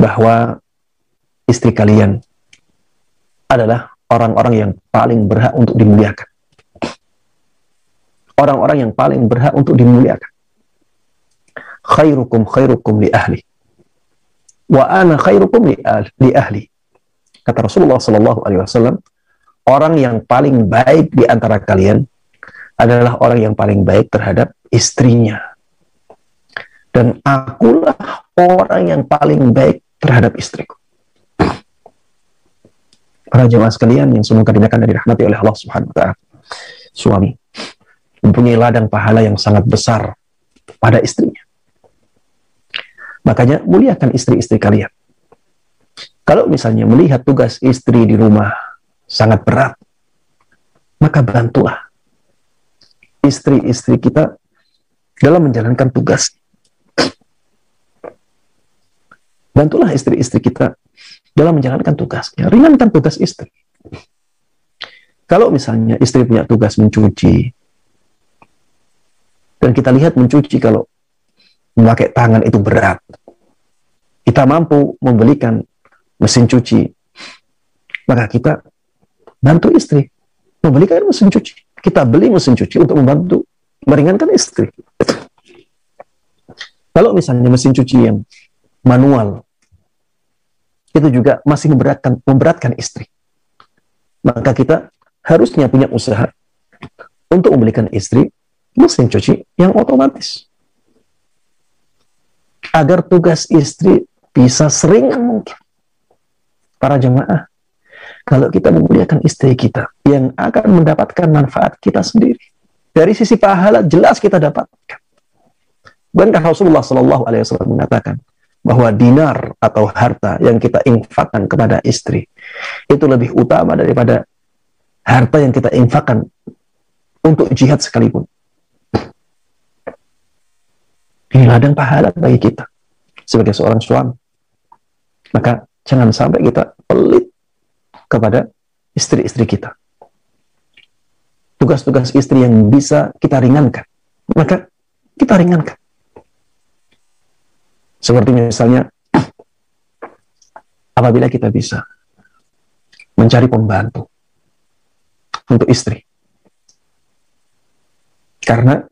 bahwa istri kalian adalah orang-orang yang paling berhak untuk dimuliakan. Orang-orang yang paling berhak untuk dimuliakan. Khairukum khairukum li ahli. Wa ana khairukum li ahli. Kata Rasulullah sallallahu alaihi wasallam, orang yang paling baik di antara kalian adalah orang yang paling baik terhadap istrinya. Dan akulah orang yang paling baik terhadap istriku. Para jemaah sekalian yang semoga dimuliakan dan dirahmati oleh Allah Subhanahu wa taala. Suami mempunyai ladang pahala yang sangat besar pada istrinya. Makanya muliakan istri-istri kalian. Kalau misalnya melihat tugas istri di rumah sangat berat, maka bantulah istri-istri kita dalam menjalankan tugas. Bantulah istri-istri kita dalam menjalankan tugasnya. Ringankan tugas istri. Kalau misalnya istri punya tugas mencuci, dan kita lihat mencuci kalau memakai tangan itu berat, kita mampu membelikan mesin cuci, maka kita bantu istri membelikan mesin cuci. Kita beli mesin cuci untuk membantu meringankan istri. Kalau misalnya mesin cuci yang manual itu juga masih memberatkan istri, maka kita harusnya punya usaha untuk membelikan istri mesin cuci yang otomatis, agar tugas istri bisa sering mungkin. Para jemaah, kalau kita memuliakan istri kita, yang akan mendapatkan manfaat kita sendiri. Dari sisi pahala jelas kita dapatkan. Bahkan Rasulullah SAW mengatakan bahwa dinar atau harta yang kita infakkan kepada istri itu lebih utama daripada harta yang kita infakkan untuk jihad sekalipun. Ini ladang pahala bagi kita sebagai seorang suami. Maka jangan sampai kita pelit kepada istri-istri kita. Tugas-tugas istri yang bisa kita ringankan, maka kita ringankan. Seperti misalnya, apabila kita bisa mencari pembantu untuk istri, karena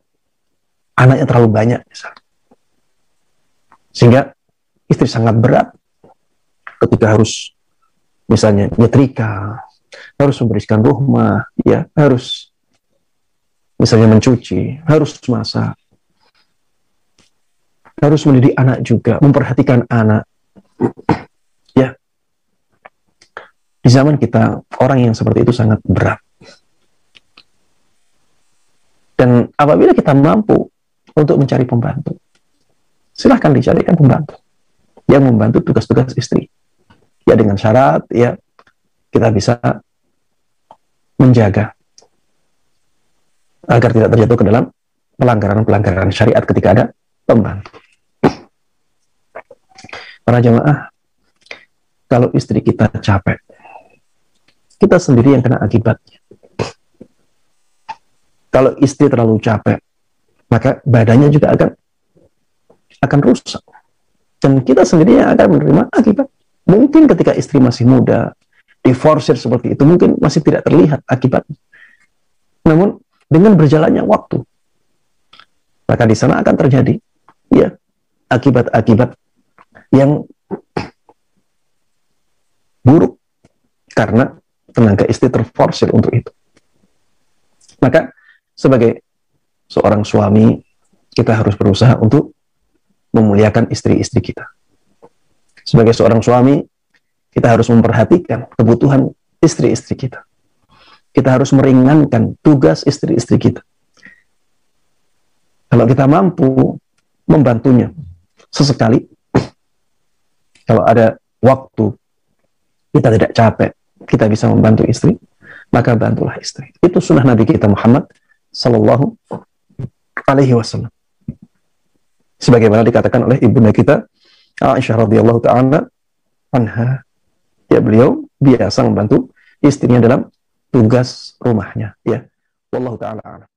anaknya terlalu banyak misalnya, sehingga istri sangat berat ketika harus misalnya nyetrika, harus membersihkan rumah, ya, harus misalnya mencuci, harus masak, harus mendidik anak juga, memperhatikan anak. Ya, di zaman kita orang yang seperti itu sangat berat. Dan apabila kita mampu untuk mencari pembantu, silahkan dicarikan pembantu yang membantu tugas-tugas istri. Ya, dengan syarat ya kita bisa menjaga agar tidak terjatuh ke dalam pelanggaran-pelanggaran syariat ketika ada pembantu. Para jemaah, kalau istri kita capek, kita sendiri yang kena akibatnya. Kalau istri terlalu capek, maka badannya juga akan rusak. Dan kita sendiri yang akan menerima akibat. Mungkin ketika istri masih muda, diforsir seperti itu, mungkin masih tidak terlihat akibatnya. Namun, dengan berjalannya waktu, maka di sana akan terjadi ya akibat-akibat yang buruk karena tenaga istri terforsir untuk itu. Maka, sebagai seorang suami, kita harus berusaha untuk memuliakan istri-istri kita. Sebagai seorang suami, kita harus memperhatikan kebutuhan istri-istri kita. Kita harus meringankan tugas istri-istri kita. Kalau kita mampu membantunya sesekali, kalau ada waktu, kita tidak capek, kita bisa membantu istri, maka bantulah istri. Itu sunnah Nabi kita Muhammad Sallallahu Alaihi Wasallam. Sebagaimana dikatakan oleh ibunda kita Aisyah radhiyallahu ta'ala anha, ya, beliau biasa membantu istrinya dalam tugas rumahnya, ya. Wallahu ta'ala a'lam.